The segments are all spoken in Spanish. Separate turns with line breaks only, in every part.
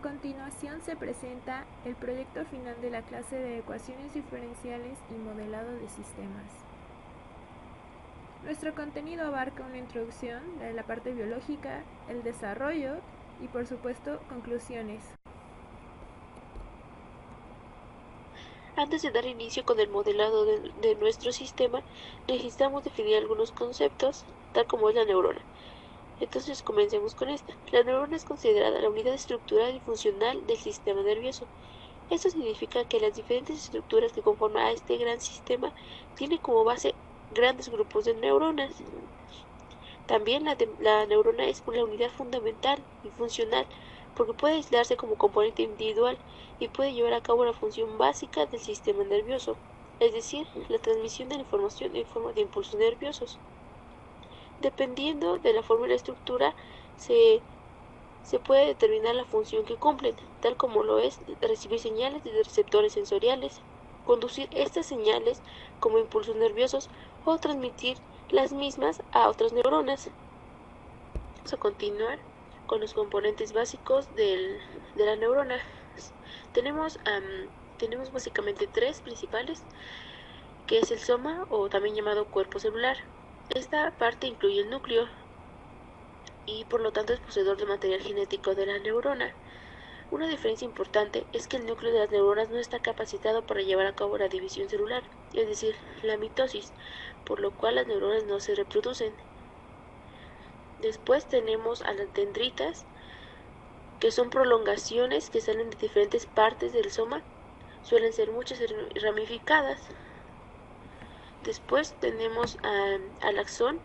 continuación se presenta el proyecto final de la clase de ecuaciones diferenciales y modelado de sistemas. Nuestro contenido abarca una introducción de la parte biológica, el desarrollo y por supuesto conclusiones.
Antes de dar inicio con el modelado de nuestro sistema, necesitamos definir algunos conceptos, tal como es la neurona. Entonces comencemos con esta. La neurona es considerada la unidad estructural y funcional del sistema nervioso. Esto significa que las diferentes estructuras que conforman a este gran sistema tienen como base grandes grupos de neuronas. También la neurona es una unidad fundamental y funcional porque puede aislarse como componente individual y puede llevar a cabo la función básica del sistema nervioso, es decir, la transmisión de la información en forma de impulsos nerviosos. Dependiendo de la forma y la estructura, se puede determinar la función que cumplen, tal como lo es recibir señales de receptores sensoriales, conducir estas señales como impulsos nerviosos o transmitir las mismas a otras neuronas. Vamos a continuar con los componentes básicos de la neurona. Tenemos básicamente tres principales, que es el soma o también llamado cuerpo celular. Esta parte incluye el núcleo y por lo tanto es poseedor del material genético de la neurona. Una diferencia importante es que el núcleo de las neuronas no está capacitado para llevar a cabo la división celular, es decir, la mitosis, por lo cual las neuronas no se reproducen. Después tenemos a las dendritas, que son prolongaciones que salen de diferentes partes del soma, suelen ser muchas y ramificadas. Después tenemos al axón.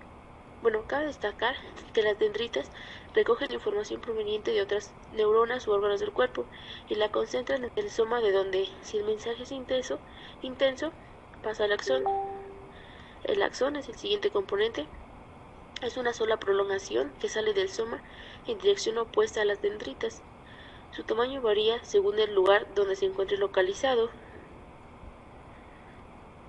Bueno, cabe destacar que las dendritas recogen información proveniente de otras neuronas u órganos del cuerpo y la concentran en el soma, de donde, si el mensaje es intenso, pasa al axón. El axón es el siguiente componente. Es una sola prolongación que sale del soma en dirección opuesta a las dendritas. Su tamaño varía según el lugar donde se encuentre localizado.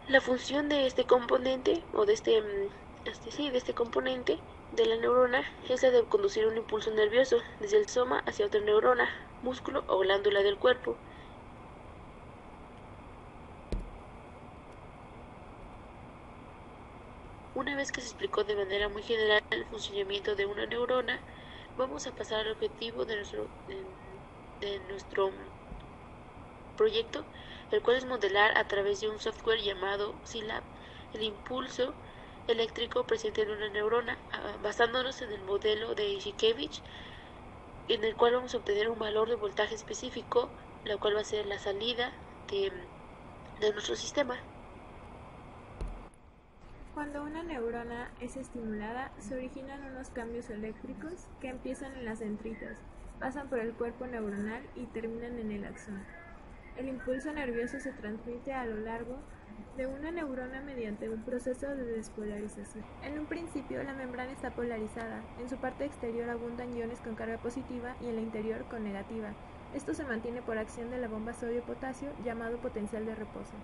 La función de este componente, o de este componente de la neurona, es la de conducir un impulso nervioso desde el soma hacia otra neurona, músculo o glándula del cuerpo. Una vez que se explicó de manera muy general el funcionamiento de una neurona, vamos a pasar al objetivo de nuestro proyecto, el cual es modelar a través de un software llamado SYLAB el impulso eléctrico presente en una neurona, basándonos en el modelo de Ishikevich, en el cual vamos a obtener un valor de voltaje específico, la cual va a ser la salida de nuestro sistema.
Cuando una neurona es estimulada, se originan unos cambios eléctricos que empiezan en las dendritas, pasan por el cuerpo neuronal y terminan en el axón. El impulso nervioso se transmite a lo largo de una neurona mediante un proceso de despolarización. En un principio, la membrana está polarizada. En su parte exterior abundan iones con carga positiva y en la interior con negativa. Esto se mantiene por acción de la bomba sodio-potasio, llamado potencial de reposo.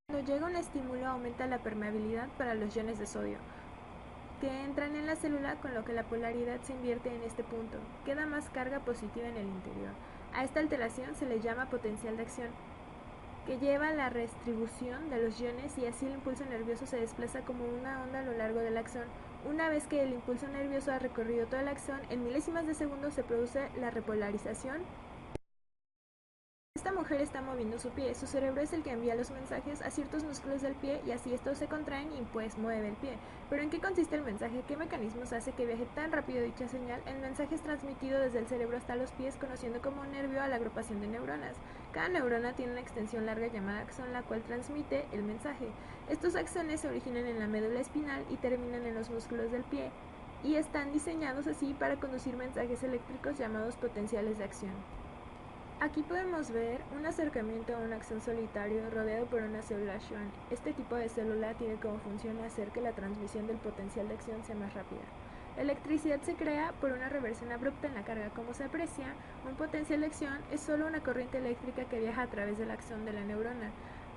Cuando llega un estímulo, aumenta la permeabilidad para los iones de sodio, que entran en la célula, con lo que la polaridad se invierte en este punto. Queda más carga positiva en el interior. A esta alteración se le llama potencial de acción, que lleva a la redistribución de los iones y así el impulso nervioso se desplaza como una onda a lo largo del axón. Una vez que el impulso nervioso ha recorrido todo el axón, en milésimas de segundo se produce la repolarización. Esta mujer está moviendo su pie, su cerebro es el que envía los mensajes a ciertos músculos del pie y así estos se contraen y pues mueve el pie. ¿Pero en qué consiste el mensaje? ¿Qué mecanismos hace que viaje tan rápido dicha señal? El mensaje es transmitido desde el cerebro hasta los pies, conociendo como un nervio a la agrupación de neuronas. Cada neurona tiene una extensión larga llamada axón, la cual transmite el mensaje. Estos axones se originan en la médula espinal y terminan en los músculos del pie, y están diseñados así para conducir mensajes eléctricos llamados potenciales de acción. Aquí podemos ver un acercamiento a un axón solitario rodeado por una célula Schwann. Este tipo de célula tiene como función hacer que la transmisión del potencial de acción sea más rápida. La electricidad se crea por una reversión abrupta en la carga. Como se aprecia, un potencial de acción es solo una corriente eléctrica que viaja a través del axón de la neurona.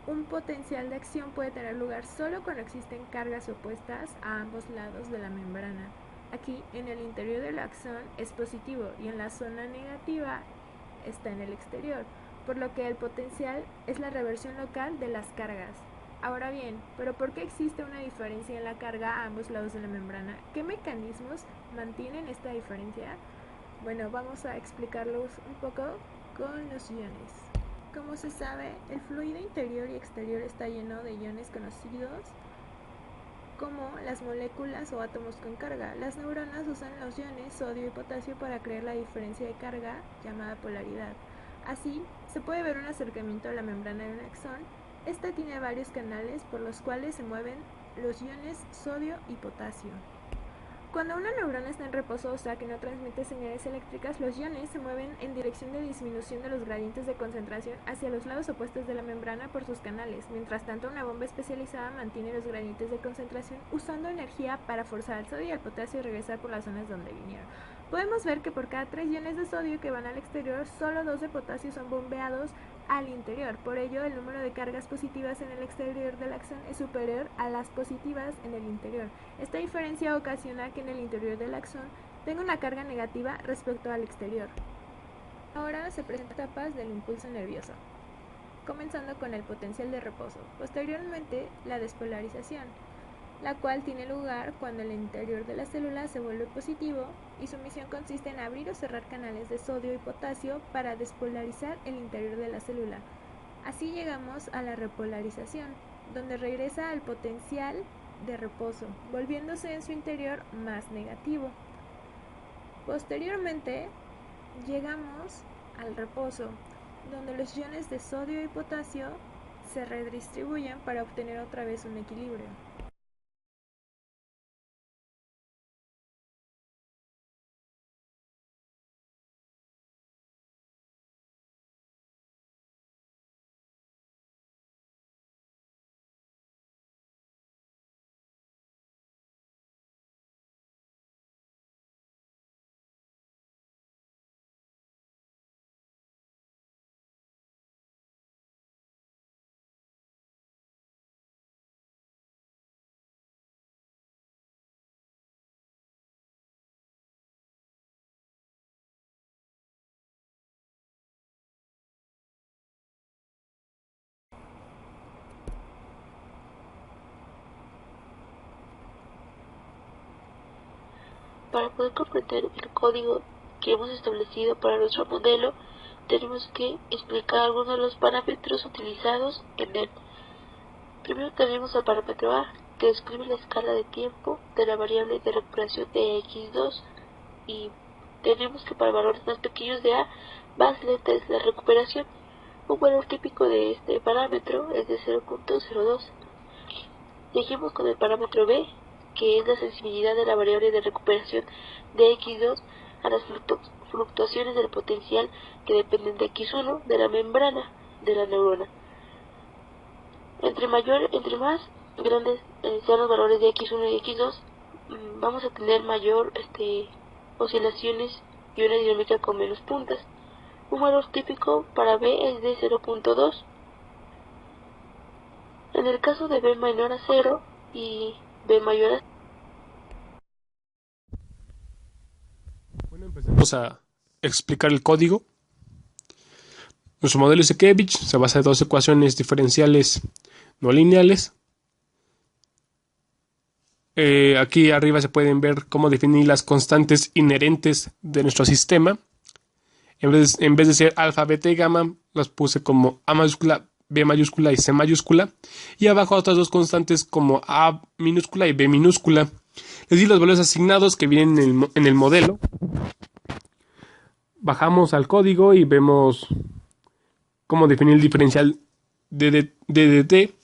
Un potencial de acción puede tener lugar solo cuando existen cargas opuestas a ambos lados de la membrana. Aquí, en el interior del axón es positivo y en la zona negativa está en el exterior, por lo que el potencial es la reversión local de las cargas. Ahora bien, ¿pero por qué existe una diferencia en la carga a ambos lados de la membrana? ¿Qué mecanismos mantienen esta diferencia? Bueno, vamos a explicarlos un poco con los iones. Como se sabe, el fluido interior y exterior está lleno de iones conocidos como las moléculas o átomos con carga. Las neuronas usan los iones sodio y potasio para crear la diferencia de carga llamada polaridad. Así, se puede ver un acercamiento a la membrana de un axón. Esta tiene varios canales por los cuales se mueven los iones sodio y potasio. Cuando una neurona está en reposo, o sea que no transmite señales eléctricas, los iones se mueven en dirección de disminución de los gradientes de concentración hacia los lados opuestos de la membrana por sus canales. Mientras tanto, una bomba especializada mantiene los gradientes de concentración usando energía para forzar al sodio y al potasio a regresar por las zonas donde vinieron. Podemos ver que por cada 3 iones de sodio que van al exterior, solo 2 de potasio son bombeados al interior. Por ello, el número de cargas positivas en el exterior del axón es superior a las positivas en el interior. Esta diferencia ocasiona que en el interior del axón tenga una carga negativa respecto al exterior. Ahora se presentan etapas del impulso nervioso, comenzando con el potencial de reposo. Posteriormente, la despolarización, la cual tiene lugar cuando el interior de la célula se vuelve positivo y su misión consiste en abrir o cerrar canales de sodio y potasio para despolarizar el interior de la célula. Así llegamos a la repolarización, donde regresa al potencial de reposo, volviéndose en su interior más negativo. Posteriormente, llegamos al reposo, donde los iones de sodio y potasio se redistribuyen para obtener otra vez un equilibrio.
Para poder comprender el código que hemos establecido para nuestro modelo, tenemos que explicar algunos de los parámetros utilizados en él. Primero tenemos el parámetro A, que describe la escala de tiempo de la variable de recuperación de x2, y tenemos que para valores más pequeños de A, más lenta es la recuperación. Un valor típico de este parámetro es de 0.02. Seguimos con el parámetro B, que es la sensibilidad de la variable de recuperación de x2 a las fluctuaciones del potencial que dependen de x1 de la membrana de la neurona. Entre más grandes sean los valores de x1 y x2, vamos a tener mayor oscilaciones y una dinámica con menos puntas. Un valor típico para B es de 0.2. En el caso de B menor a 0 y B mayor a 0.
Bueno, empecemos a explicar el código. Nuestro modelo Izekevich se basa en dos ecuaciones diferenciales no lineales. Aquí arriba se pueden ver cómo definir las constantes inherentes de nuestro sistema. En vez de ser alfa, beta y gamma, las puse como A mayúscula, B mayúscula y C mayúscula. Y abajo otras dos constantes como A minúscula y B minúscula. Les di los valores asignados que vienen en el modelo. Bajamos al código y vemos cómo definir el diferencial de dt,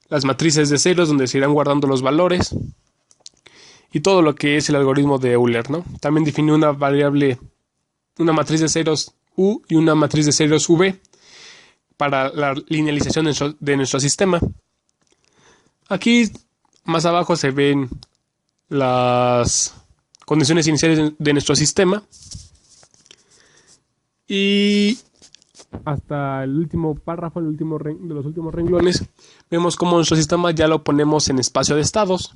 las matrices de ceros donde se irán guardando los valores y todo lo que es el algoritmo de Euler, ¿no? También define una variable, una matriz de ceros U y una matriz de ceros V para la linealización de nuestro sistema. Aquí más abajo se ven las condiciones iniciales de nuestro sistema y hasta el último párrafo, de los últimos renglones, vemos cómo nuestro sistema ya lo ponemos en espacio de estados.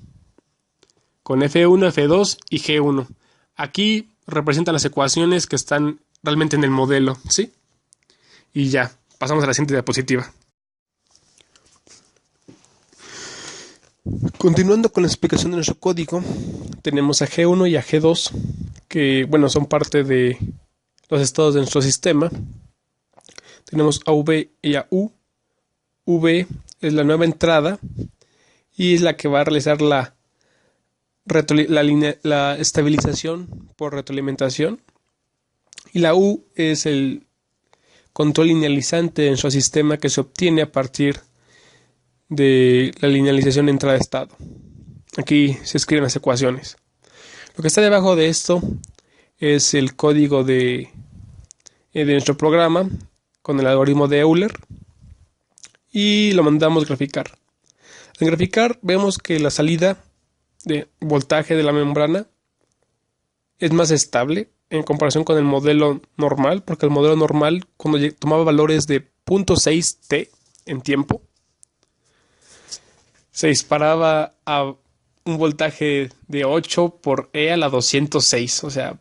con F1, F2 y G1. Aquí representan las ecuaciones que están realmente en el modelo, ¿sí? Y ya, pasamos a la siguiente diapositiva. Continuando con la explicación de nuestro código, tenemos a G1 y a G2, que, bueno, son parte de los estados de nuestro sistema. Tenemos a V y a U. V es la nueva entrada y es la que va a realizar la estabilización por retroalimentación. Y la U es el control linealizante de nuestro sistema que se obtiene a partir de la linealización de entrada-estado. Aquí se escriben las ecuaciones. Lo que está debajo de esto es el código de nuestro programa con el algoritmo de Euler y lo mandamos graficar. En graficar vemos que la salida de voltaje de la membrana es más estable en comparación con el modelo normal, porque el modelo normal, cuando tomaba valores de 0.6 T en tiempo, se disparaba a un voltaje de 8 por E a la 206. O sea,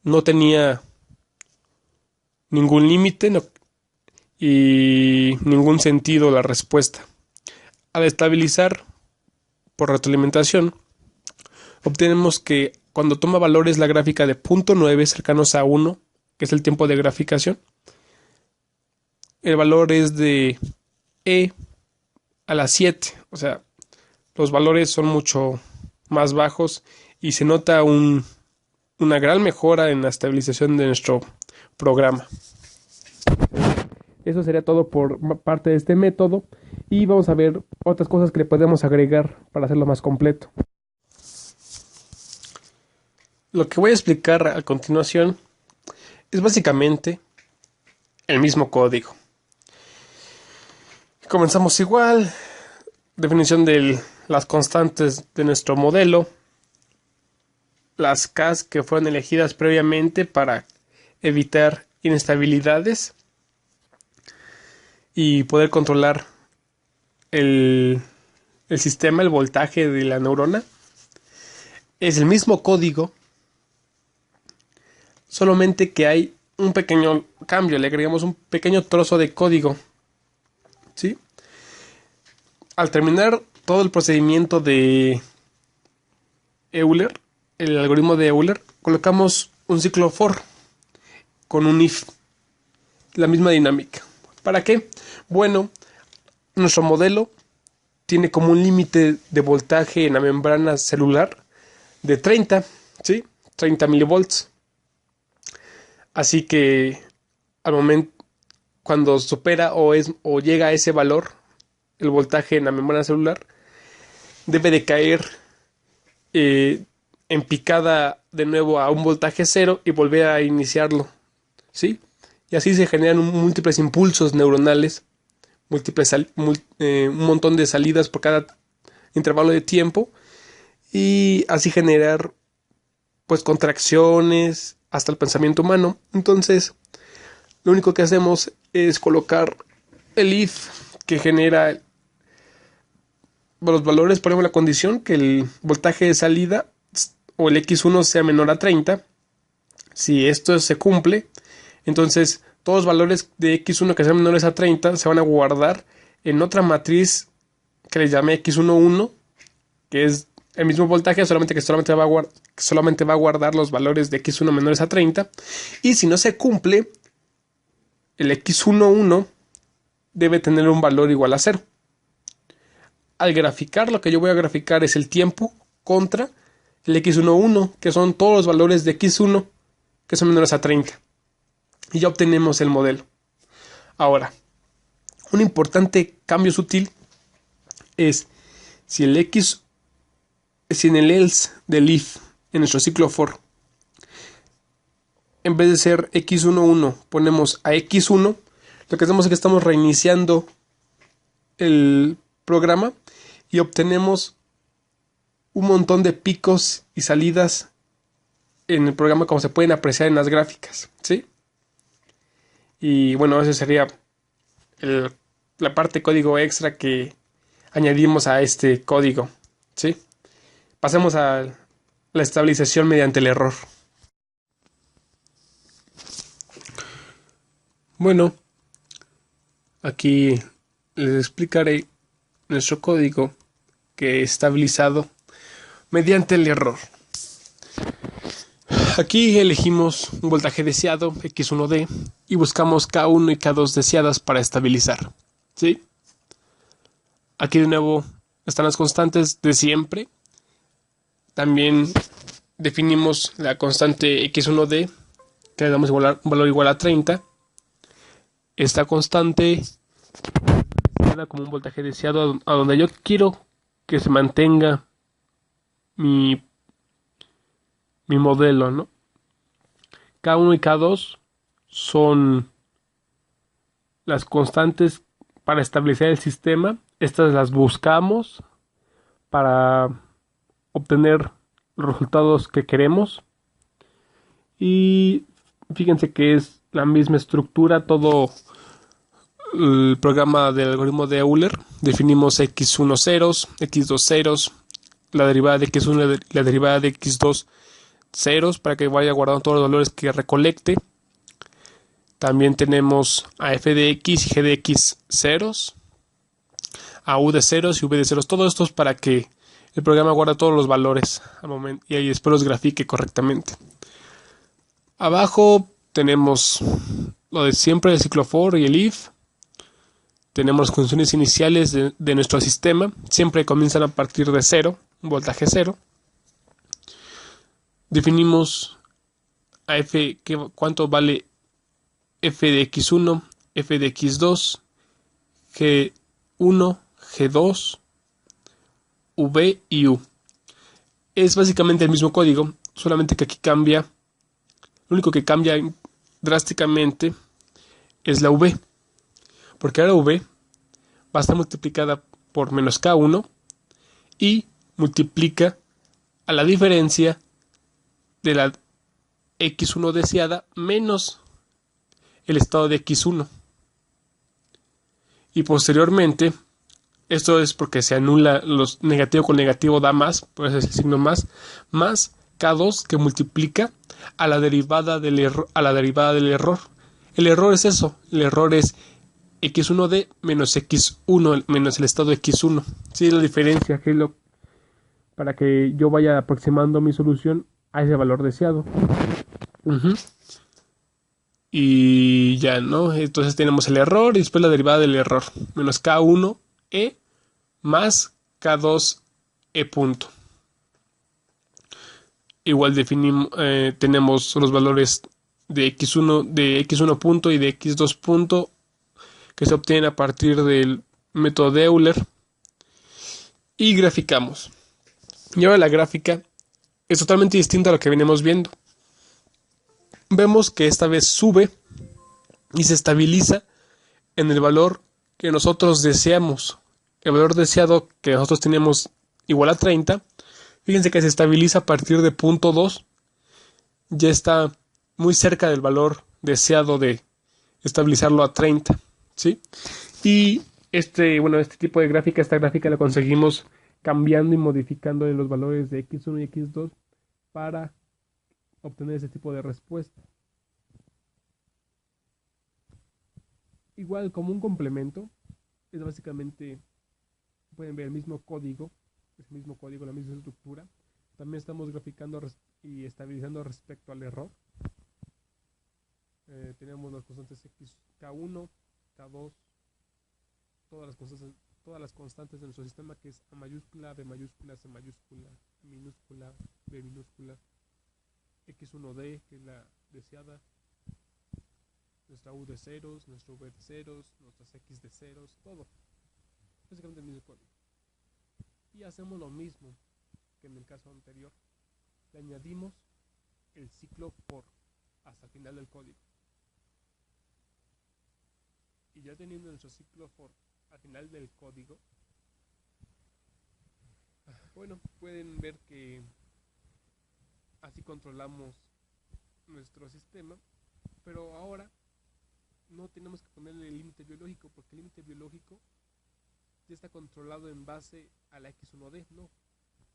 no tenía ningún límite y ningún sentido la respuesta. Al estabilizar por retroalimentación, obtenemos que cuando toma valores la gráfica de 0.9 cercanos a 1, que es el tiempo de graficación, el valor es de E a la 7, o sea, los valores son mucho más bajos y se nota una gran mejora en la estabilización de nuestro programa. Eso sería todo por parte de este método y vamos a ver otras cosas que le podemos agregar para hacerlo más completo. Lo que voy a explicar a continuación es básicamente el mismo código. Comenzamos igual, definición de las constantes de nuestro modelo, las Ks que fueron elegidas previamente para evitar inestabilidades y poder controlar el sistema, el voltaje de la neurona. Es el mismo código, solamente que hay un pequeño cambio, le agregamos un pequeño trozo de código, ¿sí? Al terminar todo el procedimiento de Euler, el algoritmo de Euler, colocamos un ciclo for con un if, la misma dinámica. ¿Para qué? Bueno, nuestro modelo tiene como un límite de voltaje en la membrana celular de 30, ¿sí? 30 milivolts. Así que al momento cuando supera o llega a ese valor, el voltaje en la membrana celular debe de caer en picada de nuevo a un voltaje cero y volver a iniciarlo, ¿sí? Y así se generan múltiples impulsos neuronales, un montón de salidas por cada intervalo de tiempo y así generar pues contracciones hasta el pensamiento humano. Entonces, lo único que hacemos es colocar el if que genera los valores, ponemos la condición que el voltaje de salida o el X1 sea menor a 30. Si esto se cumple, entonces todos los valores de X1 que sean menores a 30 se van a guardar en otra matriz que le llame X11, que es el mismo voltaje, solamente que solamente va a guardar los valores de X1 menores a 30. Y si no se cumple, el X11 debe tener un valor igual a 0. Al graficar, lo que yo voy a graficar es el tiempo contra el X11, que son todos los valores de X1 que son menores a 30. Y ya obtenemos el modelo. Ahora, un importante cambio sutil es si en el else del if en nuestro ciclo for, en vez de ser X11 ponemos a X1, lo que hacemos es que estamos reiniciando el programa y obtenemos un montón de picos y salidas en el programa, como se pueden apreciar en las gráficas, ¿sí? Y bueno, esa sería la parte código extra que añadimos a este código, ¿sí? pasemos a la estabilización mediante el error. Bueno, aquí les explicaré nuestro código que es estabilizado mediante el error. Aquí elegimos un voltaje deseado, X1D, y buscamos K1 y K2 deseadas para estabilizar. ¿Sí? Aquí de nuevo están las constantes de siempre. También definimos la constante X1D, que le damos un valor igual a 30. Esta constante deseada como un voltaje deseado a donde yo quiero que se mantenga mi modelo, ¿no? K1 y K2 son las constantes para establecer el sistema. Estas las buscamos para obtener los resultados que queremos. Y fíjense que es la misma estructura, todo el programa del algoritmo de Euler. Definimos x1 ceros, x2 ceros, la derivada de x1 y la derivada de x2 ceros para que vaya guardando todos los valores que recolecte. También tenemos a f de x y g de x ceros, a u de ceros y v de ceros. Todo esto es para que el programa guarde todos los valores al momento y ahí después los grafique correctamente. Abajo tenemos lo de siempre, el ciclo for y el if. Tenemos las condiciones iniciales de nuestro sistema. Siempre comienzan a partir de 0, un voltaje 0. Definimos a f cuánto vale f de x1, f de x2, g1, g2, v y u. Es básicamente el mismo código, solamente que aquí cambia. Lo único que cambia drásticamente es la v, porque ahora v va a estar multiplicada por menos k1 y multiplica a la diferencia de la x1 deseada menos el estado de x1. Y posteriormente, esto es porque se anula los negativo con negativo da más, por eso es el signo más k2 que multiplica a la derivada del error. El error es eso, el error es x1d menos x1 menos el estado de x1. Sí, es la diferencia que es para que yo vaya aproximando mi solución a ese valor deseado. Y ya, ¿no? Entonces tenemos el error y después la derivada del error. Menos K1E más K2E punto. Igual definimos, tenemos los valores de X1 punto y de X2 punto que se obtienen a partir del método de Euler. Y graficamos. Y ahora la gráfica es totalmente distinta a lo que venimos viendo. Vemos que esta vez sube y se estabiliza en el valor que nosotros deseamos. El valor deseado que nosotros teníamos igual a 30. Fíjense que se estabiliza a partir de punto 2. Ya está muy cerca del valor deseado de estabilizarlo a 30. ¿Sí? Y este tipo de gráfica, esta gráfica la conseguimos cambiando y modificando los valores de x1 y x2 para obtener ese tipo de respuesta. Igual como un complemento, es básicamente, pueden ver el mismo código, la misma estructura. También estamos graficando y estabilizando respecto al error. Tenemos las constantes x, k1, k2, todas las constantes de nuestro sistema, que es a mayúscula, b mayúscula, c mayúscula, a minúscula, b minúscula, x1d, que es la deseada, nuestra u de ceros, nuestro v de ceros, nuestras x de ceros, todo. Básicamente el mismo código. Y hacemos lo mismo que en el caso anterior. Le añadimos el ciclo for hasta el final del código. Y ya teniendo nuestro ciclo for al final del código, bueno, pueden ver que así controlamos nuestro sistema, pero ahora no tenemos que ponerle el límite biológico, porque el límite biológico ya está controlado en base a la X1D, ¿no?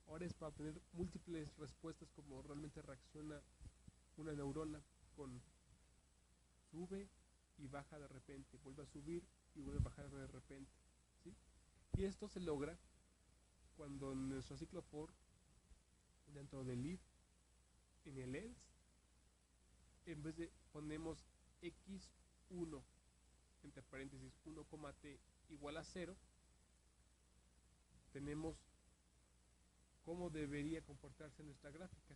Ahora es para obtener múltiples respuestas como realmente reacciona una neurona con sube y baja de repente, vuelve a subir y vuelve a bajar de repente, ¿sí? Y esto se logra cuando en nuestro ciclo for, dentro del if, en el else, en vez de ponemos x1 entre paréntesis 1,t igual a 0, tenemos cómo debería comportarse nuestra gráfica,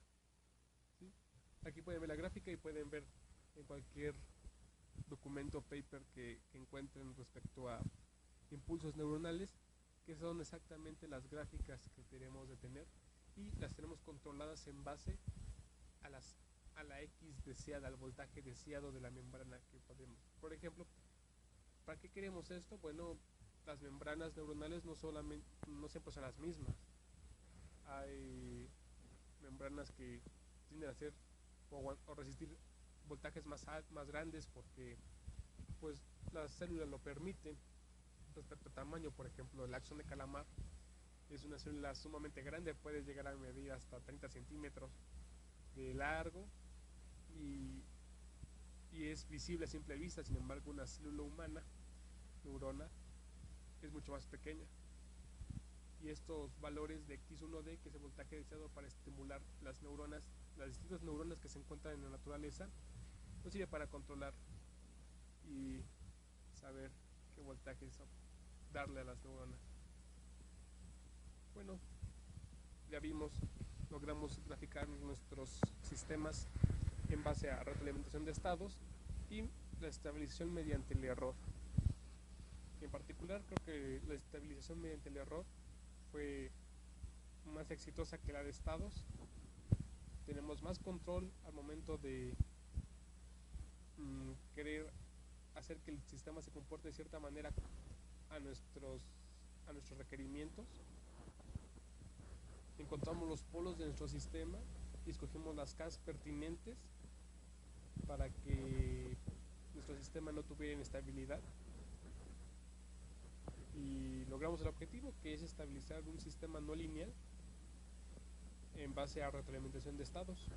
¿sí? Aquí pueden ver la gráfica y pueden ver en cualquier documento paper que encuentren respecto a impulsos neuronales, que son exactamente las gráficas que tenemos de tener, y las tenemos controladas en base a la X deseada, al voltaje deseado de la membrana que podemos. Por ejemplo, ¿para qué queremos esto? Bueno, las membranas neuronales no siempre son las mismas. Hay membranas que tienden a ser o resistir voltajes más grandes porque pues las células lo permiten. Respecto a tamaño, por ejemplo, el axón de calamar es una célula sumamente grande, puede llegar a medir hasta 30 centímetros de largo y es visible a simple vista. Sin embargo, una célula humana, neurona, es mucho más pequeña, y estos valores de X1D, que es el voltaje deseado para estimular las neuronas, las distintas neuronas que se encuentran en la naturaleza, nos sirve para controlar y saber qué voltaje darle a las neuronas. Bueno, ya vimos, logramos graficar nuestros sistemas en base a retroalimentación de estados y la estabilización mediante el error. En particular, creo que la estabilización mediante el error fue más exitosa que la de estados. Tenemos más control al momento de querer hacer que el sistema se comporte de cierta manera a nuestros requerimientos. Encontramos los polos de nuestro sistema y escogemos las Ks pertinentes para que nuestro sistema no tuviera inestabilidad, y logramos el objetivo, que es estabilizar un sistema no lineal en base a retroalimentación de estados.